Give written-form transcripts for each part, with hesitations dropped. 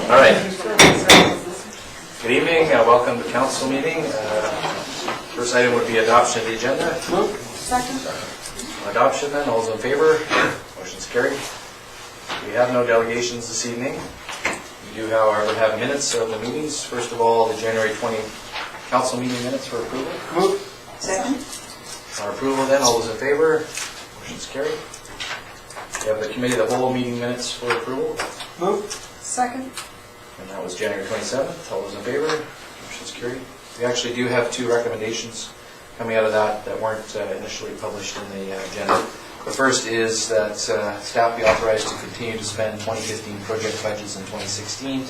All right. Good evening. Welcome to council meeting. First item would be adoption of the agenda. Second. Adoption then. All those in favor? Motion's carried. We have no delegations this evening. We do, however, have minutes of the meetings. First of all, the January 20 council meeting minutes for approval. Move. Second. On approval then, all those in favor? Motion's carried. We have the committee of the whole meeting minutes for approval. Move. Second. And that was January 27th. All those in favor? Motion's carried. We actually do have two recommendations coming out of that weren't initially published in the agenda. The first is that staff be authorized to continue to spend 2015 project budgets in 2016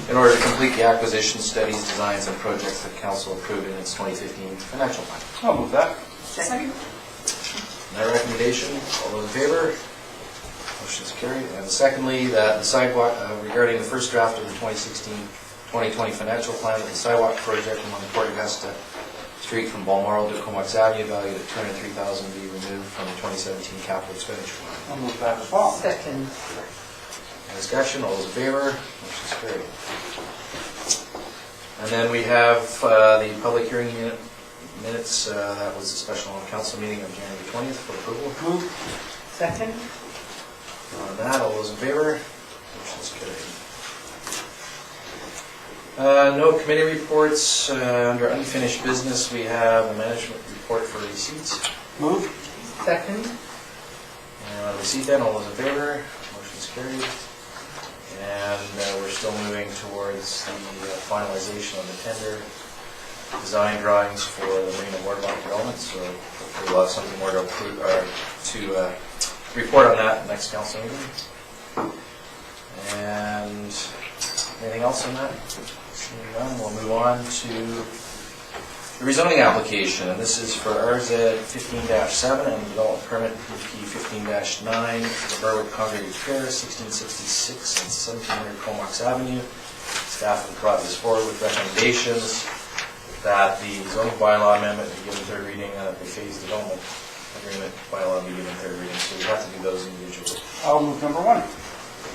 in order to complete the acquisition studies, designs, and projects that council approved in its 2015 financial plan. I'll move that. Second. That recommendation, all those in favor? Motion's carried. And secondly, that the sidewalk, regarding the first draft of the 2016-2020 financial plan, that the sidewalk project along the Port Augusta Street from Balmoral to Comox Avenue, valued at $203,000, be removed from the 2017 capital expenditure line. I'll move that as well. Second. Discussion, all those in favor? Motion's carried. And then we have the public hearing minutes. That was a special council meeting on January 20th for approval. Move. Second. On that, all those in favor? Motion's carried. No committee reports. Under unfinished business, we have a management report for receipts. Move. Second. Receipt then, all those in favor? Motion's carried. And we're still moving towards the finalization of the tender design drawings for the Marina Boardwalk development. So hopefully we'll have something more to report on that next council meeting. And anything else on that? Seeing none, we'll move on to the rezoning application. And this is for RZ 15-7 and development permit PP 15-9 for the Burwood Congregated Care, 1666 and 1700 Comox Avenue. Staff have brought this forward with recommendations that the zoning bylaw amendment be given third reading and that the phased development agreement bylaw be given third reading. So we have to do those individually. I'll move number one.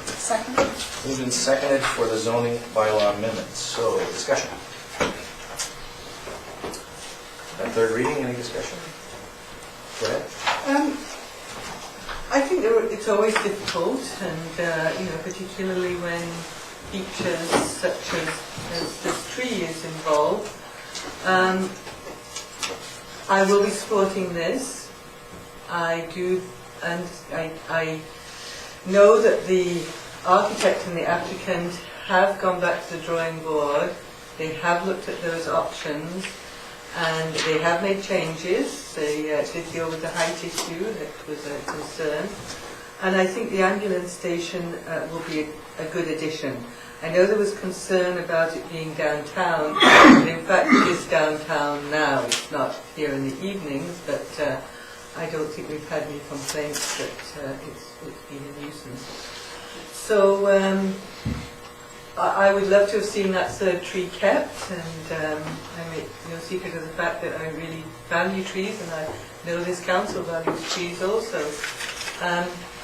Second. Moved and seconded for the zoning bylaw amendments. So discussion. That third reading, any discussion? Go ahead. I think it's always difficult, and particularly when features such as this tree is involved. I will be supporting this. I do, and I know that the architect and the applicant have gone back to the drawing board. They have looked at those options, and they have made changes. They did deal with the height issue that was a concern, and I think the ambulance station will be a good addition. I know there was concern about it being downtown, but in fact it is downtown now. It's not here in the evenings, but I don't think we've had any complaints that it's been a nuisance. So I would love to have seen that third tree kept, and I make no secret of the fact that I really value trees, and I know this council values trees also.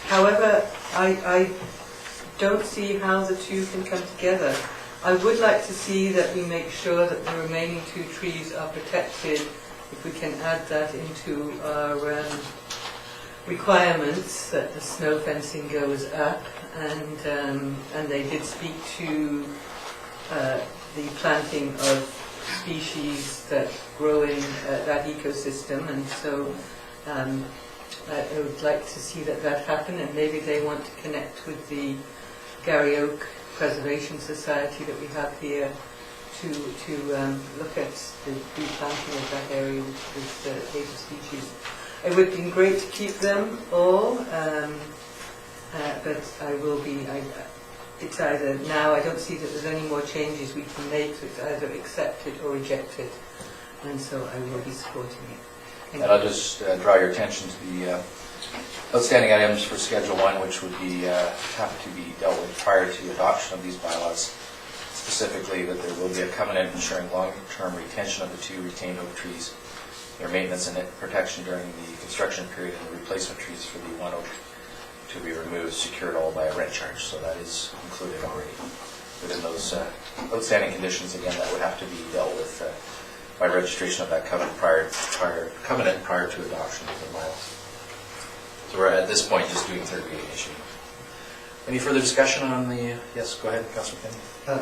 However, I don't see how the two can come together. I would like to see that we make sure that the remaining two trees are protected, if we can add that into our requirements, that the snow fencing goes up, and they did speak to the planting of species that grow in that ecosystem, and so I would like to see that happen, and maybe they want to connect with the Gary Oak Preservation Society that we have here to look at the replanting of that area with native species. It would be great to keep them all, but I will be. It's either now. I don't see that there's any more changes we can make. So it's either accepted or rejected, and so I will be supporting it. And I'll just draw your attention to the outstanding items for Schedule 1, which would be have to be dealt with prior to adoption of these bylaws. Specifically, that there will be a covenant ensuring long-term retention of the two retained oak trees, their maintenance and protection during the construction period, and the replacement trees for the one oak to be removed, secured all by a rent charge. So that is included already within those outstanding conditions, again, that would have to be dealt with by registration of that covenant prior to adoption of the bylaws. So we're at this point just doing third reading issue. Any further discussion on the, yes, go ahead, Councillor Kenny.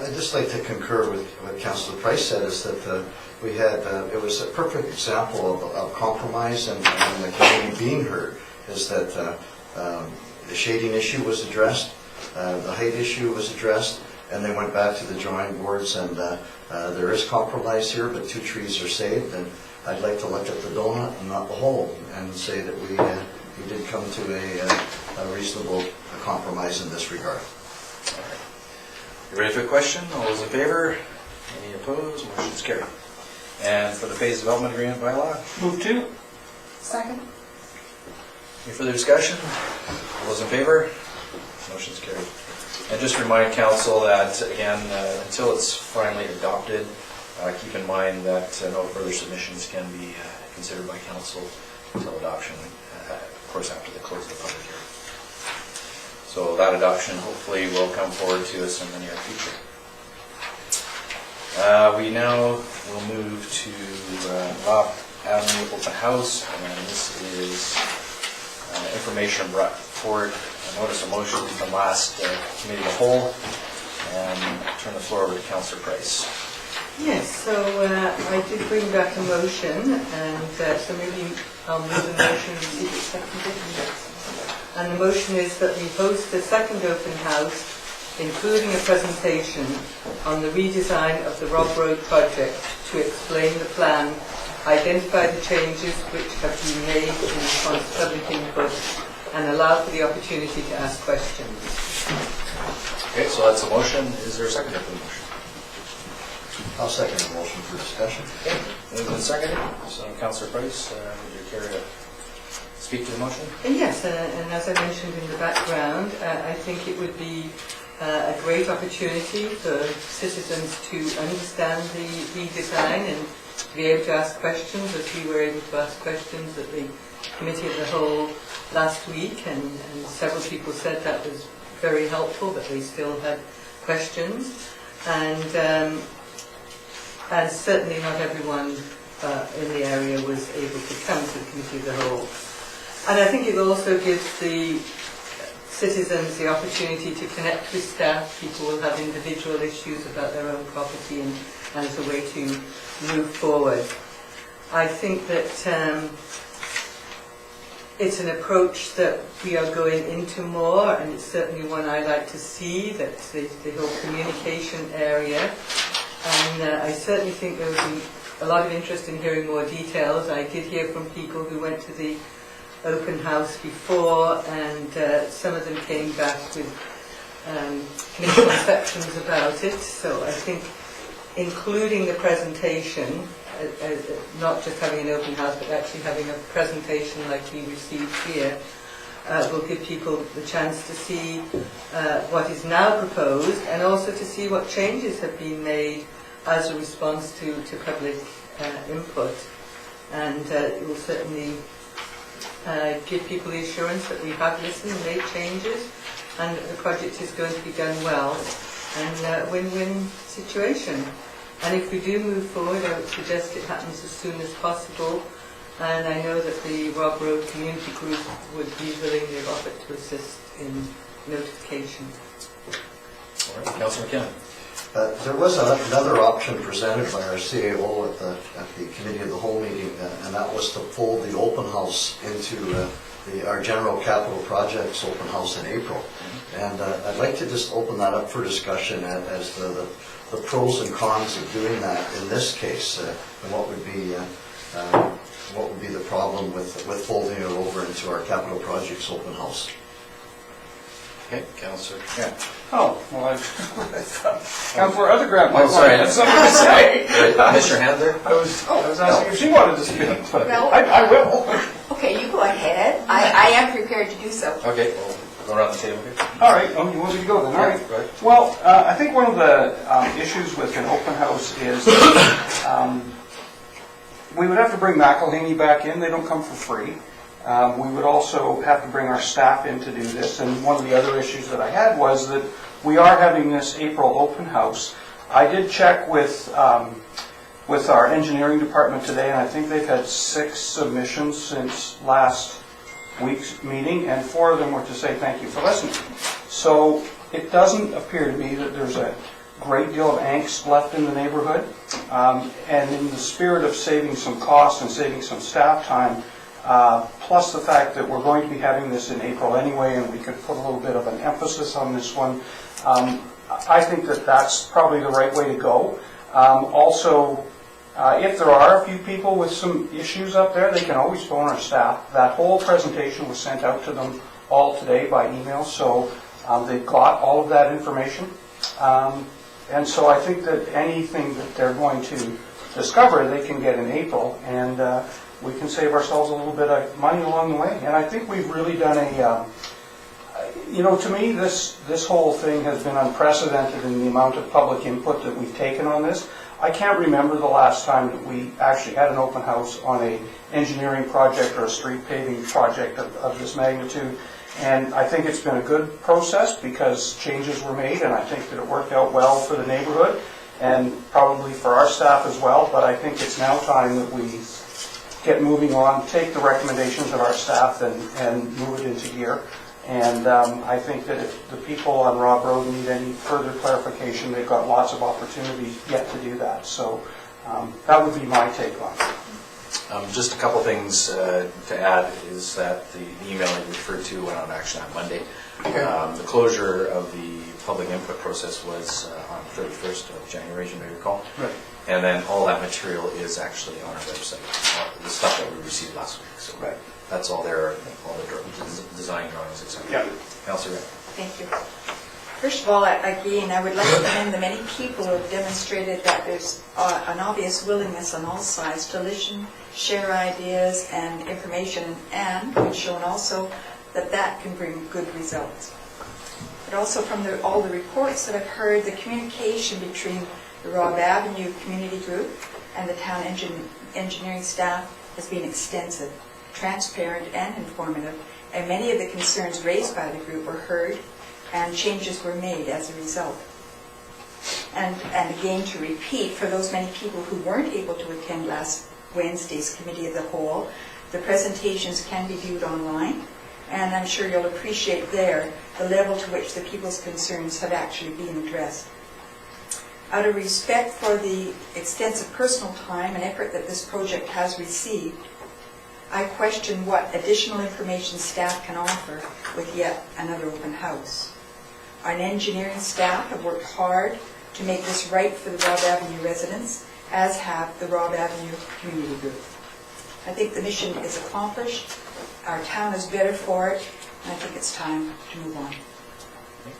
I'd just like to concur with what Councillor Price said, is that we had, it was a perfect example of compromise and the community being heard, is that the shading issue was addressed, the height issue was addressed, and they went back to the drawing boards, and there is compromise here, but 2 trees are saved, and I'd like to look at the donut and not the hole, and say that we did come to a reasonable compromise in this regard. All right. You ready for the question? All those in favor? Any opposed? Motion's carried. And for the phase development agreement bylaw? Move to. Second. Any further discussion? All those in favor? Motion's carried. And just remind council that, again, until it's finally adopted, keep in mind that no further submissions can be considered by council until adoption, of course, after the close of the public hearing. So that adoption hopefully will come forward to us in the near future. We now will move to Rob Avenue Open House, and this is information brought forward, a notice of motion from last committee of the whole, and turn the floor over to Councillor Price. Yes, so I did bring back a motion, and so maybe I'll move the motion and see if it's seconded. And the motion is that we host a second open house, including a presentation on the redesign of the Rob Road project to explain the plan, identify the changes which have been made in response to public input, and allow for the opportunity to ask questions. Okay, so that's a motion. Is there a second to the motion? I'll second the motion for discussion. Okay, moved and seconded. So Councillor Price, would you care to speak to the motion? Yes, and as I mentioned in the background, I think it would be a great opportunity for citizens to understand the redesign and to be able to ask questions, as we were able to ask questions at the Committee of the Whole last week, and several people said that was very helpful, but they still had questions. And certainly not everyone in the area was able to come to the Committee of the Whole. And I think it also gives the citizens the opportunity to connect with staff. People will have individual issues about their own property, and as a way to move forward. I think that it's an approach that we are going into more, and it's certainly one I like to see, that the whole communication area. And I certainly think there will be a lot of interest in hearing more details. I did hear from people who went to the open house before, and some of them came back with misconceptions about it. So I think including the presentation, not just having an open house, but actually having a presentation like we received here, will give people the chance to see what is now proposed, and also to see what changes have been made as a response to public input. And it will certainly give people the assurance that we have listened and made changes, and that the project is going to be done well, and a win-win situation. And if we do move forward, I would suggest it happens as soon as possible. And I know that the Rob Road Community Group would be willingly offered to assist in notification. All right, Councillor McKinnon. There was another option presented by our CAO at the Committee of the Whole meeting, and that was to fold the open house into our general capital projects open house in April. And I'd like to just open that up for discussion as to the pros and cons of doing that in this case, and what would be the problem with folding it over into our capital projects open house. Okay, Councillor. Yeah. Oh, well, I Councillor Othergrad might Oh, sorry. have something to say. Mr. Handler? I was asking if she wanted to speak, but No. I will. Okay, you go ahead. I am prepared to do so. Okay, we'll go around the table here. All right, you want me to go then? All right. Go ahead. Well, I think one of the issues with an open house is we would have to bring McElhaney back in. They don't come for free. We would also have to bring our staff in to do this. And one of the other issues that I had was that we are having this April open house. I did check with our engineering department today, and I think they've had 6 submissions since last week's meeting, and 4 of them were to say thank you for listening. So it doesn't appear to me that there's a great deal of angst left in the neighborhood. And in the spirit of saving some costs and saving some staff time, plus the fact that we're going to be having this in April anyway, and we could put a little bit of an emphasis on this one, I think that that's probably the right way to go. Also, if there are a few people with some issues up there, they can always phone our staff. That whole presentation was sent out to them all today by email, so they've got all of that information. And so I think that anything that they're going to discover, they can get in April, and we can save ourselves a little bit of money along the way. And I think we've really done to me, this whole thing has been unprecedented in the amount of public input that we've taken on this. I can't remember the last time that we actually had an open house on an engineering project or a street paving project of this magnitude. And I think it's been a good process because changes were made, and I think that it worked out well for the neighborhood and probably for our staff as well. But I think it's now time that we get moving on, take the recommendations of our staff and move it into gear. And I think that if the people on Rob Road need any further clarification, they've got lots of opportunities yet to do that. So that would be my take on it. Just a couple things to add is that the email you referred to went out actually on Monday. The closure of the public input process was on the 31st of January, as you may recall. Right. And then all that material is actually on our website, the stuff that we received last week. So Right. that's all there, all the design drawings, etc. Yeah. Councillor Ray. Thank you. First of all, again, I would like to commend the many people who have demonstrated that there's an obvious willingness on all sides to listen, share ideas and information, and we've shown also that that can bring good results. But also from all the reports that I've heard, the communication between the Rob Avenue Community Group and the town engineering staff has been extensive, transparent and informative, and many of the concerns raised by the group were heard and changes were made as a result. And again, to repeat, for those many people who weren't able to attend last Wednesday's Committee of the Whole, the presentations can be viewed online, and I'm sure you'll appreciate there the level to which the people's concerns have actually been addressed. Out of respect for the extensive personal time and effort that this project has received, I question what additional information staff can offer with yet another open house. Our engineering staff have worked hard to make this right for the Rob Avenue residents, as have the Rob Avenue Community Group. I think the mission is accomplished, our town is better for it, and I think it's time to move on.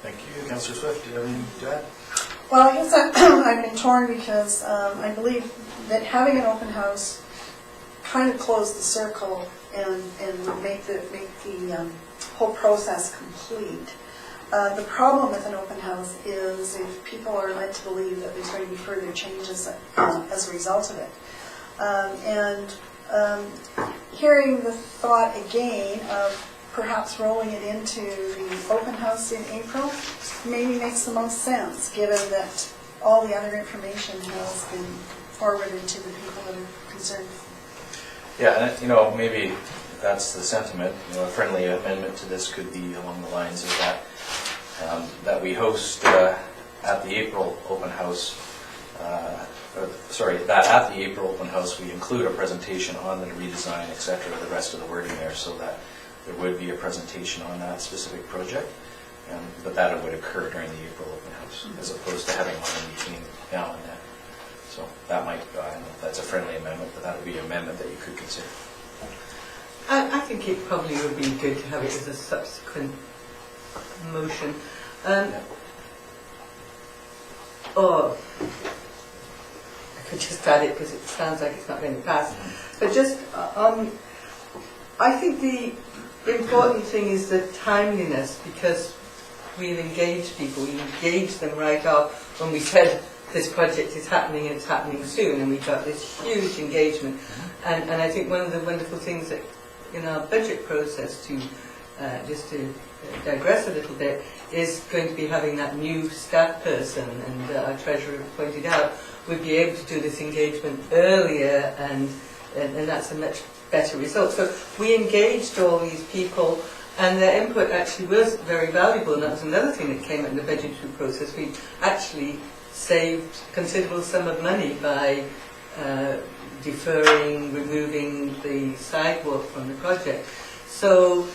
Thank you. Councillor Swift, do you have anything to add? Well, I guess I've been torn because I believe that having an open house kind of closed the circle and would make the whole process complete. The problem with an open house is if people are led to believe that there's going to be further changes as a result of it. Hearing the thought again of perhaps rolling it into the open house in April maybe makes the most sense, given that all the other information has been forwarded to the people that are concerned. Yeah, and maybe that's the sentiment. A friendly amendment to this could be along the lines of that that we host at the April open house. That at the April open house we include a presentation on the redesign, etc. The rest of the wording there, so that there would be a presentation on that specific project, but that it would occur during the April open house, as opposed to having one in between now and then. So that might, I don't know if that's a friendly amendment, but that would be an amendment that you could consider. I think it probably would be good to have it as a subsequent motion. Or I could just add it because it sounds like it's not going to pass. But just I think the important thing is the timeliness, because we've engaged people, we engaged them right off when we said this project is happening and it's happening soon, and we got this huge engagement. And I think one of the wonderful things that in our budget process to just to digress a little bit, is going to be having that new staff person, and our treasurer pointed out, we'd be able to do this engagement earlier, and that's a much better result. So we engaged all these people, and their input actually was very valuable, and that was another thing that came out in the budgetary process. We actually saved a considerable sum of money by deferring, removing the sidewalk from the project. So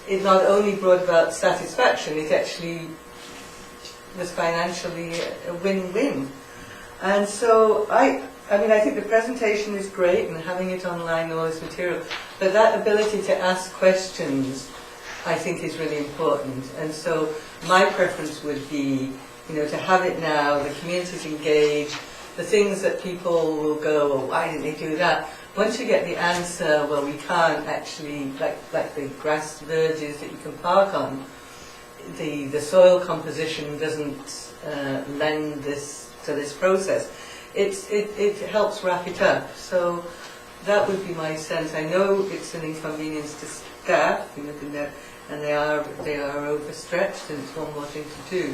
it not only brought about satisfaction, it actually was financially a win-win. And so I think the presentation is great, and having it online, all this material, but that ability to ask questions, I think, is really important. And so my preference would be, to have it now, the community's engaged, the things that people will go, well, why didn't they do that? Once you get the answer, well, we can't actually, like the grass verges that you can park on, the soil composition doesn't lend this to this process. It helps wrap it up. So that would be my sense. I know it's an inconvenience to staff, and they are overstretched, and it's one more thing to do.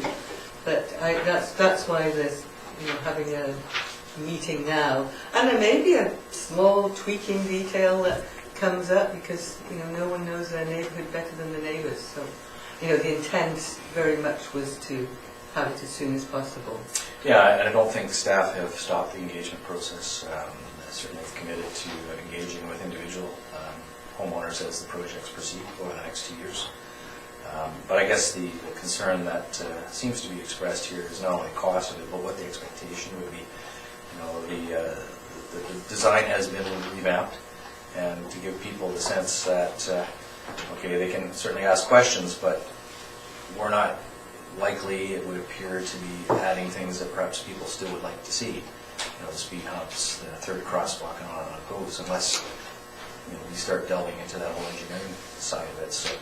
But that's why there's having a meeting now, and there may be a small tweaking detail that comes up because no one knows their neighbourhood better than the neighbours. So the intent very much was to have it as soon as possible. Yeah, and I don't think staff have stopped the engagement process. Certainly committed to engaging with individual homeowners as the projects proceed over the next 2 years. But I guess the concern that seems to be expressed here is not only cost of it, but what the expectation would be. The design has been revamped, and to give people the sense that, okay, they can certainly ask questions, but we're not likely, it would appear, to be adding things that perhaps people still would like to see. The speed humps, the third crosswalk, and on it goes, unless we start delving into that whole engineering side of it. So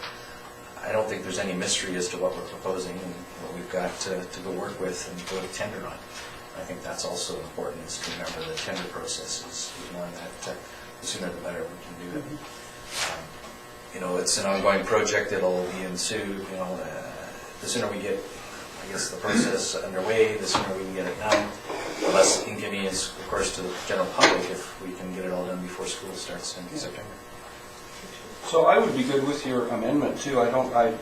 I don't think there's any mystery as to what we're proposing and what we've got to go work with and go to tender on. I think that's also important, is to remember the tender process is one that the sooner the better we can do it. It's an ongoing project. It'll be ensued. The sooner we get, I guess, the process underway, the sooner we can get it done. The less inconvenience, of course, to the general public if we can get it all done before school starts in September. So I would be good with your amendment too. I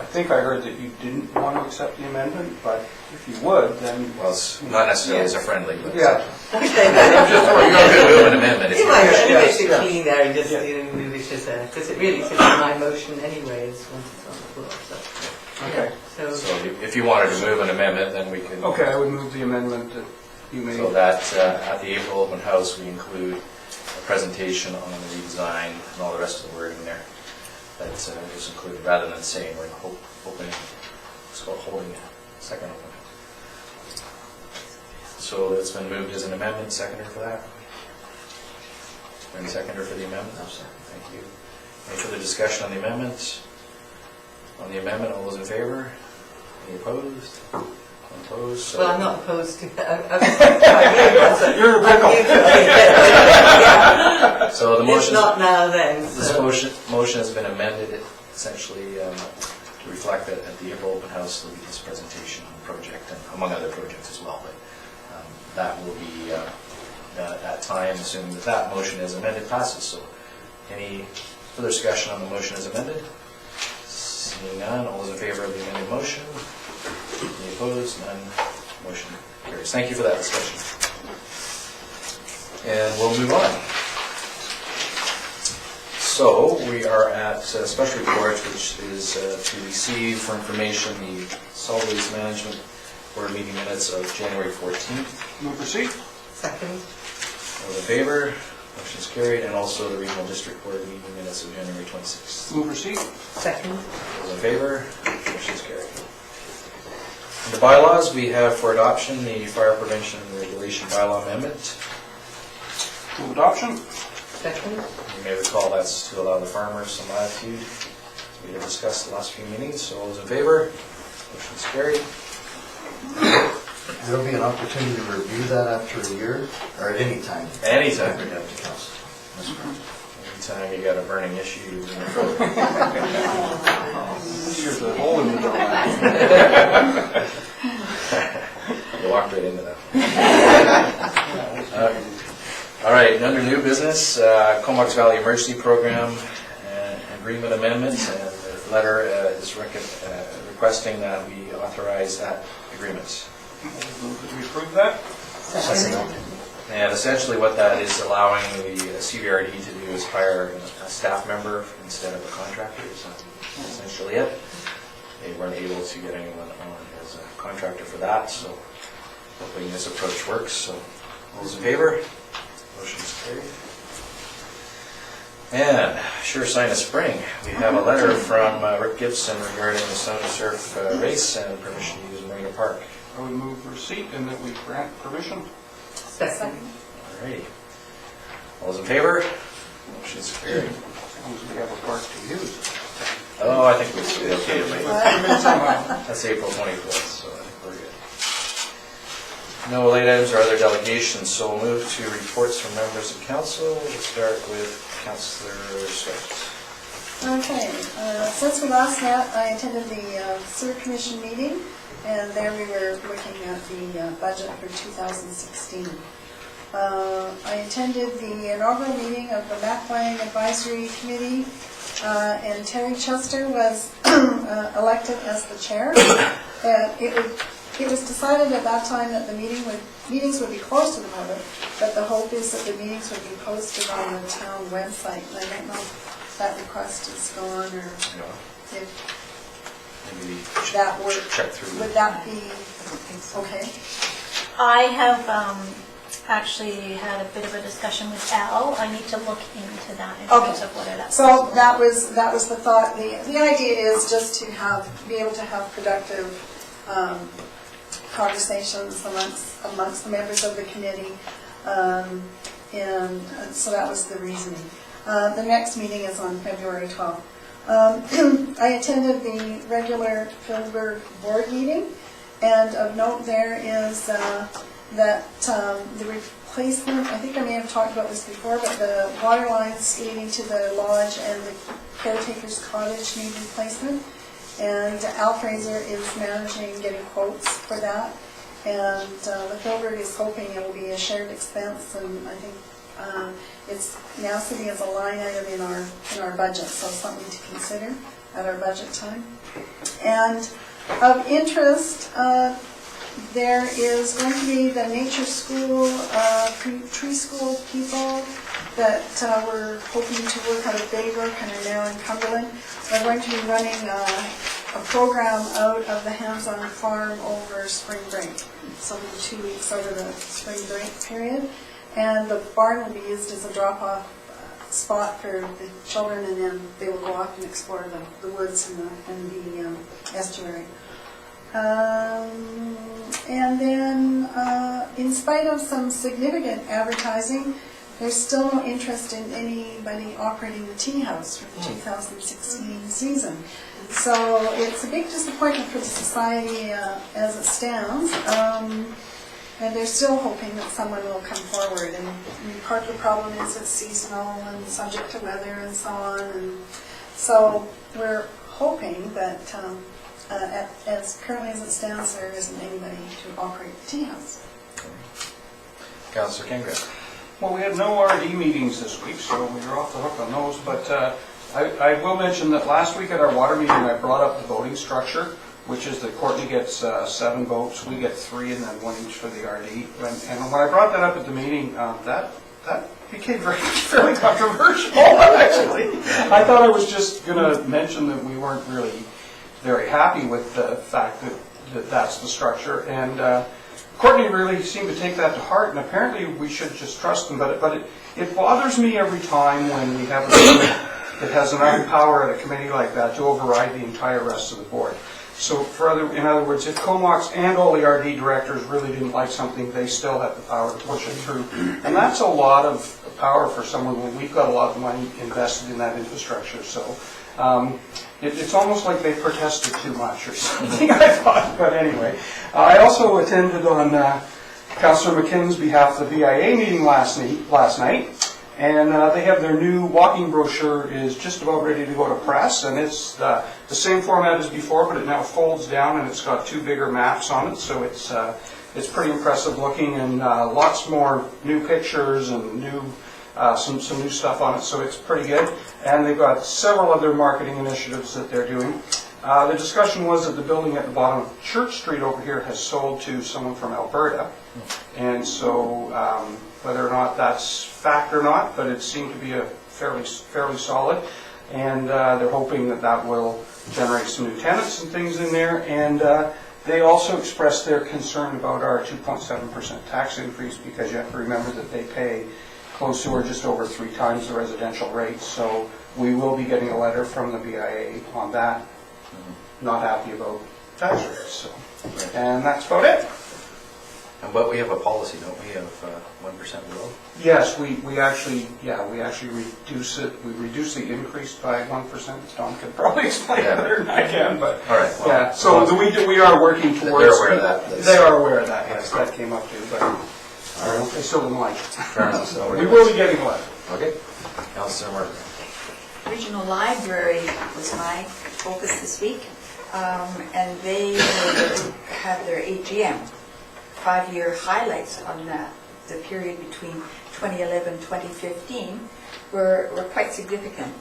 think I heard that you didn't want to accept the amendment, but if you would, then... Well, it's not necessarily as a friendly, but... Yeah. You're not going to move an amendment. You might Yes, make it yes. clean there and just move it because it really fits in my motion anyways once it's on the floor. So, Okay. So if you wanted to move an amendment, then we can... Okay, I would move the amendment that you made. So that at the April open house, we include a presentation on the redesign and all the rest of the wording there. That's just included, rather than saying we're holding a second open house. So it's been moved as an amendment. Seconder for that? Any seconder for the amendment? No, sir. Thank you. Any further discussion on the amendment? On the amendment, all those in favor? Any opposed? Opposed? So well, I'm not opposed to that. You're a pickle. So the If motion. not now, then. This motion has been amended essentially to reflect that at the April open house there'll be this presentation on the project, and among other projects as well. But that will be at that time, assuming that that motion is amended, passes. So any further discussion on the motion as amended? Seeing none, all those in favor of the amended motion? Any opposed? None. Motion carries. Thank you for that discussion. And we'll move on. So we are at special reports, which is to receive for information the solid waste management board meeting minutes of January 14th. Move proceed. Second. All in favor? Motion is carried. And also the regional district board meeting minutes of January 26th. Move proceed. Second. All in favor? Motion is carried. In the bylaws, we have for adoption the fire prevention and regulation bylaw amendment. Move adoption. Second. You may recall that's to allow the farmers some latitude. We have discussed the last few meetings, so all those in favor? Motion is carried. There'll be an opportunity to review that after a year, or at any time. Anytime. Bring it up to council. That's correct. time you got a burning issue in your throat. Here's a hole in the door. You walked right into that. All right, under new business, Comox Valley Emergency Program agreement amendment, and the letter is requesting that we authorize that agreement. Move that we approve that? And essentially what that is allowing the CVRD to do is hire a staff member instead of a contractor. So that's essentially it. They weren't able to get anyone on as a contractor for that, so hoping this approach works. So all those in favor? Motion's carried. And sure sign of spring. We have a letter from Rick Gibson regarding the Snow to Surf race and permission to use Marina Park. I would move receipt and that we grant permission. Second. Alrighty. All those in favor? Motion's carried. As long as we have a park to use. Oh, I think we'll be okay to make that. Somehow. That's April 24th, so I think we're good. No late items or other delegations, so we'll move to reports from members of council. We'll start with Councillor Swift. Okay, since we last met, I attended the sewer commission meeting, and there we were looking at the budget for 2016. I attended the inaugural meeting of the MacWang Advisory Committee, and Terry Chester was elected as the chair. It was decided at that time that the meetings would be closed to the public, but the hope is that the meetings would be posted on the town website. And I don't know if that request is gone or if Maybe we that would, check through. would that be okay? I have actually had a bit of a discussion with Al. I need to look into that in terms of whether that's So that was the thought. The idea is just to be able to have productive conversations amongst the members of the committee, and so that was the reasoning. The next meeting is on February 12th. I attended the regular Philbert board meeting, and of note there is that the replacement, I think I may have talked about this before, but the water lines leading to the lodge and the caretaker's cottage need replacement. And Al Fraser is managing getting quotes for that. And the Philbert is hoping it will be a shared expense, and I think it's now sitting as a line item in our budget, so something to consider at our budget time. And of interest, there is going to be the nature school, tree school people that we're hoping to work out of Baybrook and are now in Cumberland. We're going to be running a program out of the hands-on farm over spring break. So it'll be 2 weeks over the spring break period. And the barn will be used as a drop-off spot for the children, and then they will go off and explore the woods and the estuary. And then, in spite of some significant advertising, there's still no interest in anybody operating the tea house for the 2016 season. So it's a big disappointment for the society as it stands. And they're still hoping that someone will come forward. And part of the problem is it's seasonal and subject to weather and so on. And so we're hoping that as currently as it stands, there isn't anybody to operate the tea house. Councillor Kingred. Well, we had no RD meetings this week, so we were off the hook on those, but I will mention that last week at our water meeting, I brought up the voting structure, which is that Courtney gets 7 votes, we get 3, and then 1 each for the RD. And when I brought that up at the meeting, that became fairly controversial, actually. I thought I was just going to mention that we weren't really very happy with the fact that that's the structure, and Courtney really seemed to take that to heart, and apparently we should just trust them. But it bothers me every time when we have a committee that has enough power at a committee like that to override the entire rest of the board. So in other words, if Comox and all the RD directors really didn't like something, they still have the power to push it through. And that's a lot of power for someone when we've got a lot of money invested in that infrastructure. So it's almost like they protested too much or something, I thought. But anyway, I also attended on Councillor McKinnon's behalf the BIA meeting last night. And they have their new walking brochure is just about ready to go to press, and it's the same format as before, but it now folds down and it's got 2 bigger maps on it, so it's pretty impressive looking, and lots more new pictures and some new stuff on it, so it's pretty good. And they've got several other marketing initiatives that they're doing. The discussion was that the building at the bottom of Church Street over here has sold to someone from Alberta, and so whether or not that's fact or not, but it seemed to be a fairly solid, and they're hoping that that will generate some new tenants and things in there. And they also expressed their concern about our 2.7% tax increase, because you have to remember that they pay close to or just over 3 times the residential rate. So we will be getting a letter from the BIA on that. Not happy about tax rates. So, and that's about it. But we have a policy, don't we, of 1% below? Yes, we actually reduce it. We reduce the increase by 1%. Tom can probably explain it better than I can, but All right. Well, yeah. So we are working towards. They're aware of that. They are aware of that. Yes, that came up too, but they still don't like it. Fair enough. So We will be getting a letter. Okay. Councillor Martin. Regional Library was my focus this week, and they had their AGM, 5-year highlights on the period between 2011-2015 were quite significant.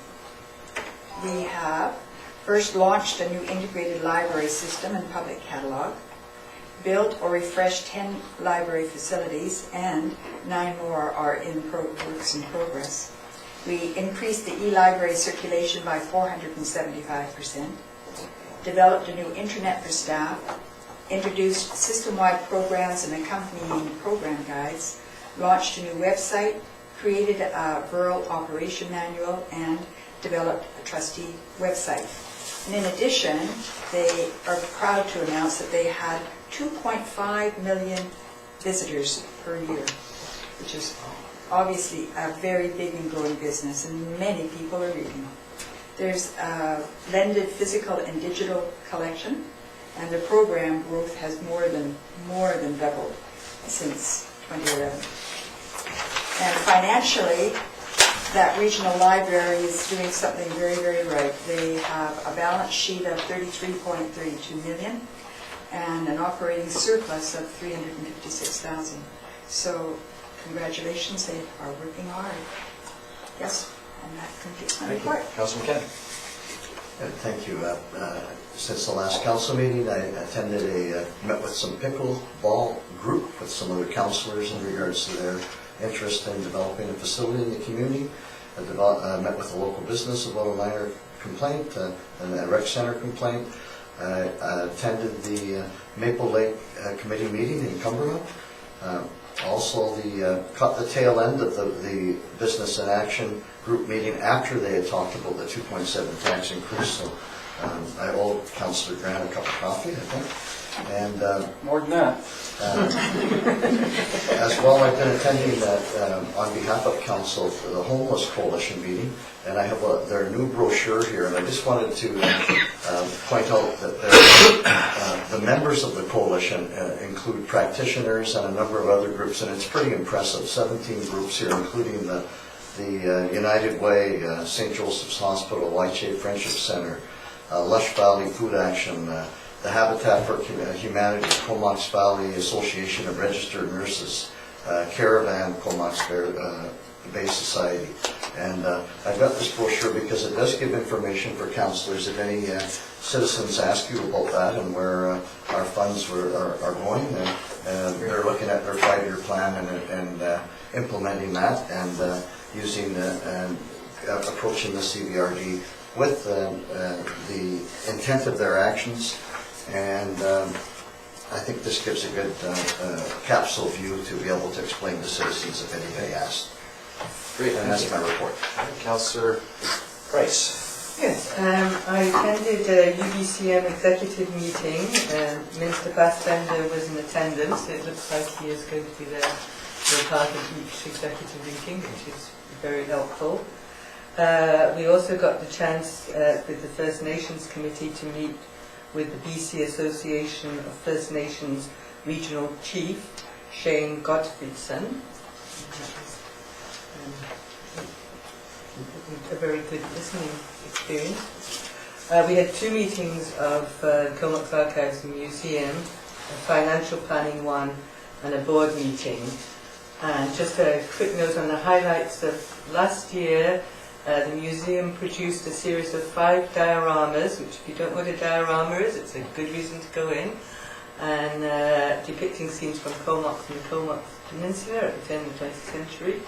We have first launched a new integrated library system and public catalog, built or refreshed 10 library facilities, and 9 more are works in progress. We increased the e-library circulation by 475%, developed a new internet for staff, introduced system-wide programs and accompanying program guides, launched a new website, created a rural operation manual, and developed a trustee website. And in addition, they are proud to announce that they had 2.5 million visitors per year, which is obviously a very big and growing business, and many people are reading. There's a blended physical and digital collection, and the program growth has more than doubled since 2011. And financially, that regional library is doing something very, very right. They have a balance sheet of 33.32 million and an operating surplus of 356,000. So congratulations, they are working hard. Yes, and that completes my report. Councillor McKenna. Thank you. Since the last council meeting, I met with some pickleball group with some other councillors in regards to their interest in developing a facility in the community. I met with a local business about a minor complaint, and a rec center complaint. I attended the Maple Lake Committee meeting in Cumberland. Also, caught the tail end of the Business in Action group meeting after they had talked about the 2.7 tax increase. So I owe Councillor Grant a cup of coffee, I think. And More than that. as well, I've been attending on behalf of council the Homeless Coalition meeting, and I have their new brochure here, and I just wanted to point out that the members of the coalition include practitioners and a number of other groups, and it's pretty impressive. 17 groups here, including the United Way, St. Joseph's Hospital, Wyche Friendship Center, Lush Valley Food Action, the Habitat for Humanity, Comox Valley Association of Registered Nurses, Caravan, Comox Bay Society. And I've got this brochure because it does give information for councillors if any citizens ask you about that and where our funds are going. And they're looking at their 5-year plan and implementing that and using and approaching the CVRD with the intent of their actions. And I think this gives a good capsule view to be able to explain to citizens if anybody asks. Great, And that's my report. Councillor Price. Yes, I attended a UBCM executive meeting, and Minister Fassbender was in attendance. It looks like he is going to be there for part of each executive meeting, which is very helpful. We also got the chance with the First Nations Committee to meet with the BC Association of First Nations Regional Chief, Shane Gottfriedson. a very good listening experience. We had 2 meetings of Comox Archives and Museum, a financial planning one and a board meeting. And just a quick note on the highlights of last year, the museum produced a series of 5 dioramas, which if you don't know what a diorama is, it's a good reason to go in, and depicting scenes from Comox and the Comox Peninsula at the turn of the 20th century.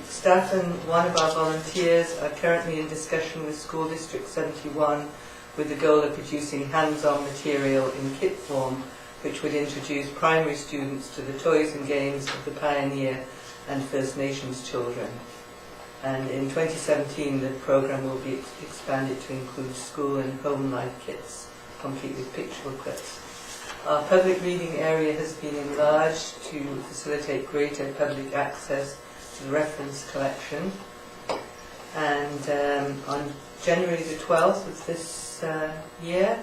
Staff and one of our volunteers are currently in discussion with School District 71 with the goal of producing hands-on material in kit form, which would introduce primary students to the toys and games of the pioneer and First Nations children. And in 2017, the program will be expanded to include school and home life kits, complete with picture booklets. Our public reading area has been enlarged to facilitate greater public access to the reference collection. And on January the 12th of this year,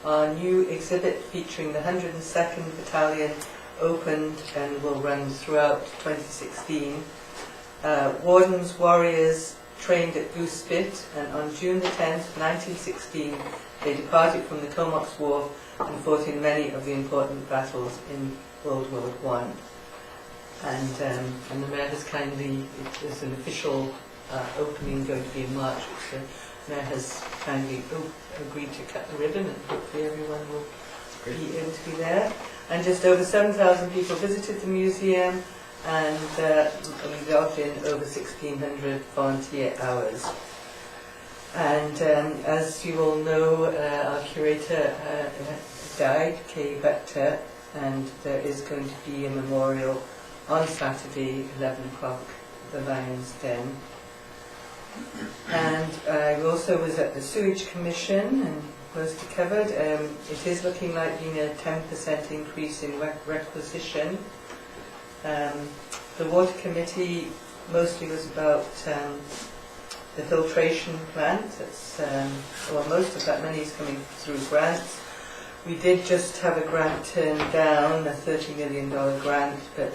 our new exhibit featuring the 102nd Battalion opened and will run throughout 2016. Wardens, warriors trained at Goose Spit, and on June the 10th, 1916, they departed from the Comox War and fought in many of the important battles in World War I. And the Mayor has kindly, there's an official opening going to be in March, which the Mayor has kindly agreed to cut the ribbon, and hopefully everyone will be able to be there. And just over 7,000 people visited the museum, and we got in over 1,600 volunteer hours. And as you all know, our curator died, Kay Butler, and there is going to be a memorial on Saturday, 11 o'clock, the Lion's Den. And I also was at the Sewage Commission, and mostly covered. It is looking like being a 10% increase in requisition. The Water Committee mostly was about the filtration plant. That's, well, most of that money is coming through grants. We did just have a grant turned down, a $30 million grant, but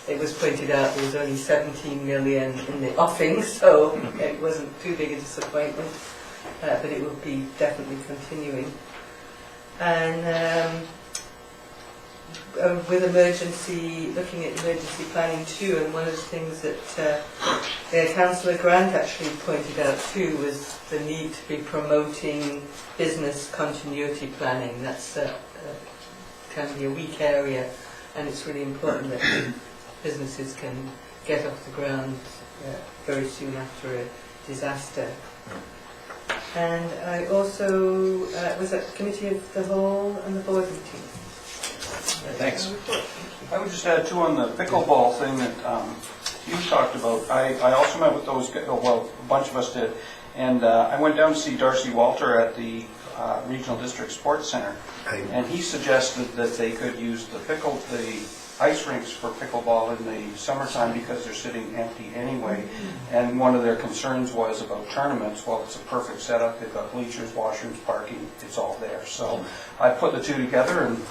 it was pointed out there was only 17 million in the offing, so it wasn't too big a disappointment, but it will be definitely continuing. And with looking at emergency planning too, and one of the things that Councillor Grant actually pointed out too was the need to be promoting business continuity planning. That's can be a weak area, and it's really important that businesses can get off the ground very soon after a disaster. And I also was at the Committee of the Whole and the board meeting. Thanks. I would just add too on the pickleball thing that you talked about. I also met with those, well, a bunch of us did, and I went down to see Darcy Walter at the Regional District Sports Center, and he suggested that they could use the ice rinks for pickleball in the summertime because they're sitting empty anyway. And one of their concerns was about tournaments. Well, it's a perfect setup. They've got bleachers, washrooms, parking. It's all there. So I put the two together, and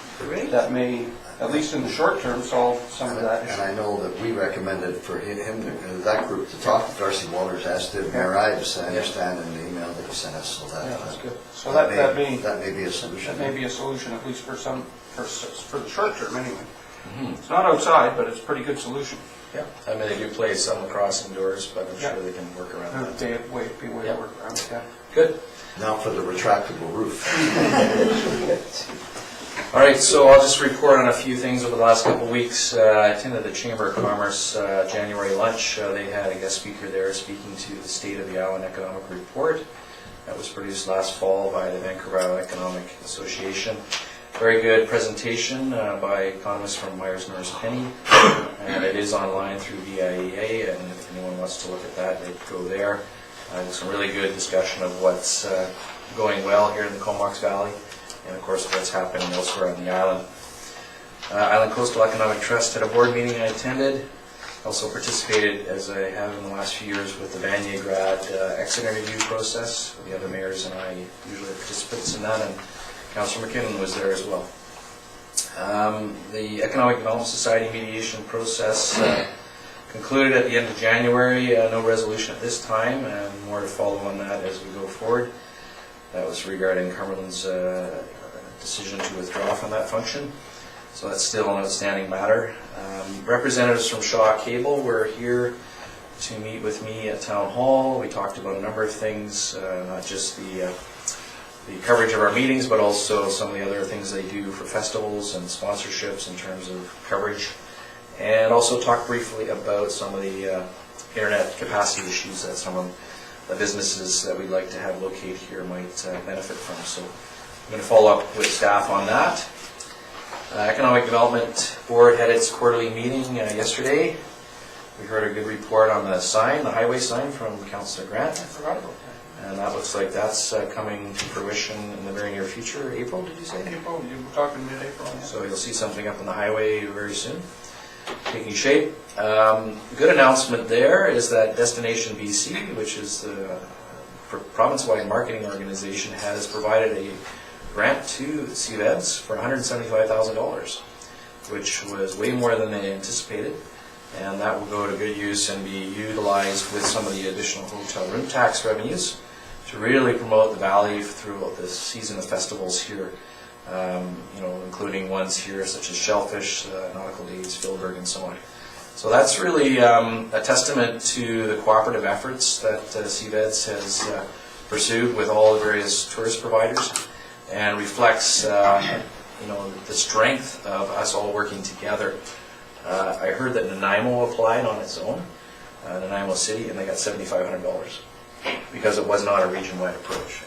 that may, at least in the short term, solve some of that issue. And I know that we recommended for him, that group, to talk to Darcy Walters, as did Mayor Ives, I understand, in the email that he sent us. So That's good. So that may be a solution. That may be a solution, at least for the short term anyway. It's not outside, but it's a pretty good solution. Yeah, I mean, they do play some lacrosse indoors, but I'm sure they can work around that. Be a way to work around it, yeah. Good. Now for the retractable roof. All right, so I'll just report on a few things over the last couple of weeks. I attended the Chamber of Commerce January lunch. They had a guest speaker there speaking to the State of the Island Economic Report that was produced last fall by the Vancouver Island Economic Association. Very good presentation by economists from Myers Norris Penny, and it is online through VIEA, and if anyone wants to look at that, they go there. There's some really good discussion of what's going well here in the Comox Valley, and of course what's happening elsewhere on the island. Island Coastal Economic Trust had a board meeting I attended. Also participated, as I have in the last few years, with the Vanier Grad exit interview process. The other mayors and I usually are participants in that, and Councillor McKinnon was there as well. The Economic Development Society mediation process concluded at the end of January. No resolution at this time, and more to follow on that as we go forward. That was regarding Cumberland's decision to withdraw from that function. So that's still an outstanding matter. Representatives from Shaw Cable were here to meet with me at Town Hall. We talked about a number of things, not just the coverage of our meetings, but also some of the other things they do for festivals and sponsorships in terms of coverage. And also talked briefly about some of the internet capacity issues that some of the businesses that we'd like to have locate here might benefit from. So I'm going to follow up with staff on that. Economic Development Board had its quarterly meeting yesterday. We heard a good report on the sign, the highway sign from Councillor Grant. I forgot about that. And that looks like that's coming to fruition in the very near future. April, did you say? April, you were talking mid-April. So you'll see something up on the highway very soon, taking shape. Good announcement there is that Destination BC, which is the province-wide marketing organization, has provided a grant to CVEDS for $175,000, which was way more than they anticipated. And that will go to good use and be utilized with some of the additional hotel room tax revenues to really promote the valley throughout the season of festivals here, including ones here such as Shellfish, Nautical Days, Philberg, and so on. So that's really a testament to the cooperative efforts that CVEDS has pursued with all the various tourist providers, and reflects the strength of us all working together. I heard that Nanaimo applied on its own, Nanaimo City, and they got $7,500 because it was not a region-wide approach.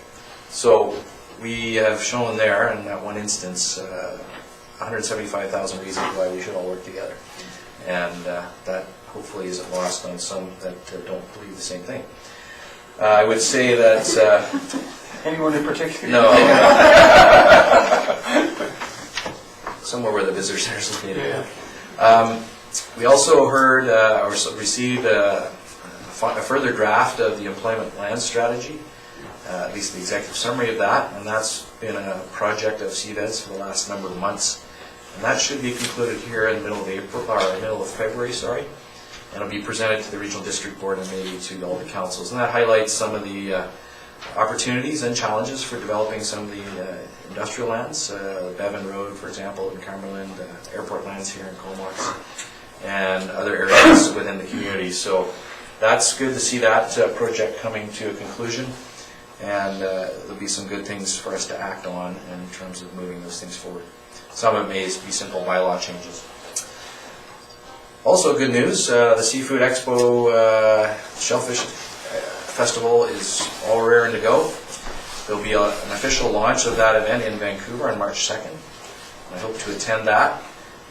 So we have shown there, in that one instance, 175,000 reasons why we should all work together. And that hopefully isn't lost on some that don't believe the same thing. I would say that... Anyone in particular? No. Somewhere where the visitor center is located. We also heard or received a further draft of the employment land strategy, at least the executive summary of that, and that's been a project of CVEDS for the last number of months. And that should be concluded here in the middle of April, or middle of February, sorry. And it'll be presented to the Regional District Board and maybe to all the councils. And that highlights some of the opportunities and challenges for developing some of the industrial lands, Bevan Road, for example, in Cumberland, airport lands here in Comox, and other areas within the community. So that's good to see that project coming to a conclusion, and there'll be some good things for us to act on in terms of moving those things forward. Some of it may be simple bylaw changes. Also good news, the Seafood Expo Shellfish Festival is all raring to go. There'll be an official launch of that event in Vancouver on March 2nd. I hope to attend that.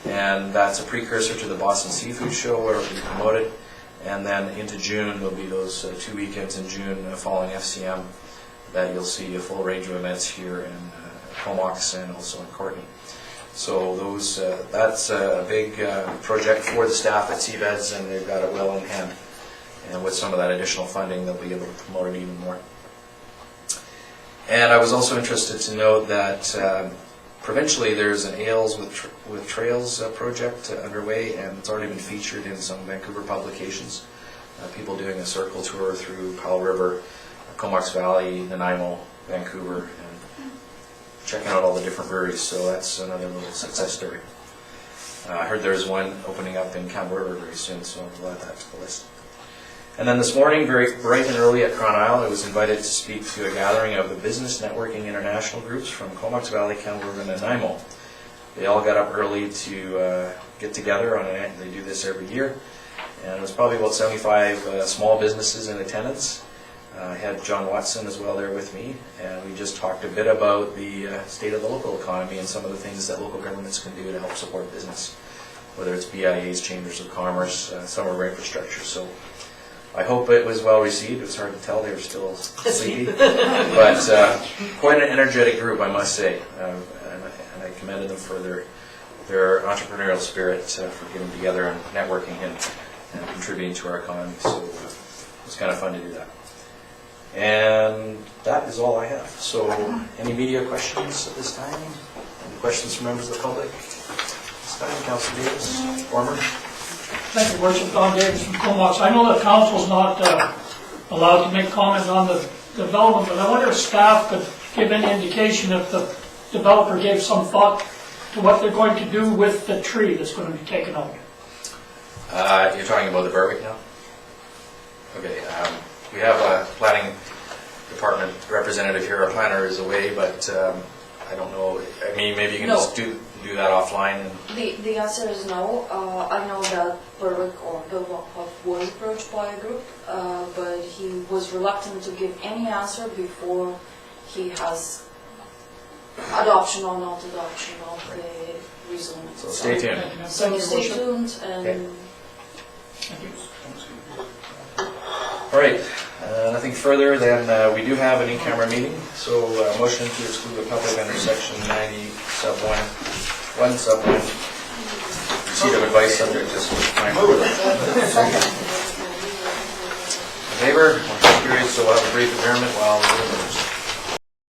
And that's a precursor to the Boston Seafood Show where it will be promoted. And then into June, there'll be those 2 weekends in June following FCM that you'll see a full range of events here in Comox and also in Courtenay. So that's a big project for the staff at CVEDS, and they've got it well in hand. And with some of that additional funding, they'll be able to promote it even more. And I was also interested to note that provincially there's an Ales with Trails project underway, and it's already been featured in some Vancouver publications. People doing a circle tour through Powell River, Comox Valley, Nanaimo, Vancouver, and checking out all the different breweries. So that's another little success story. I heard there's one opening up in Campbell River very soon, so I'll add that to the list. And then this morning, very bright and early at Crown Isle, I was invited to speak to a gathering of the Business Networking International groups from Comox Valley, Campbell River, and Nanaimo. They all got up early to get together on an. They do this every year, and it was probably about 75 small businesses in attendance. I had John Watson as well there with me, and we just talked a bit about the state of the local economy and some of the things that local governments can do to help support business, whether it's BIAs, Chambers of Commerce, some of our infrastructure. So I hope it was well received. It was hard to tell, they were still sleepy. But quite an energetic group, I must say. And I commended them for their entrepreneurial spirit for getting together and networking and contributing to our economy. So it was kind of fun to do that. And that is all I have. So any media questions at this time? Any questions from members of the public? This time, Councilor Davis, former. Thank you, Worship. Don Davis from Comox. I know that council's not allowed to make comment on the development, but I wonder if staff could give any indication if the developer gave some thought to what they're going to do with the tree that's going to be taken out. You're talking about the Berwick now? Okay, we have a planning department representative here. Our planner is away, but I don't know, I mean, maybe you can No. just do that offline. And The answer is no. I know that Berwick or Bill Wapov was approached by a group, but he was reluctant to give any answer before he has adoption or not adoption of the rezoning. So stay tuned. So Thank you, stay Worship. tuned and Okay. Thank you. All right, nothing further, then we do have an in-camera meeting, so motion to exclude the public under section 90 sub 1 sub 1. Receipt of advice subject to time. In favor, motion carried, so we'll have a brief adjournment while the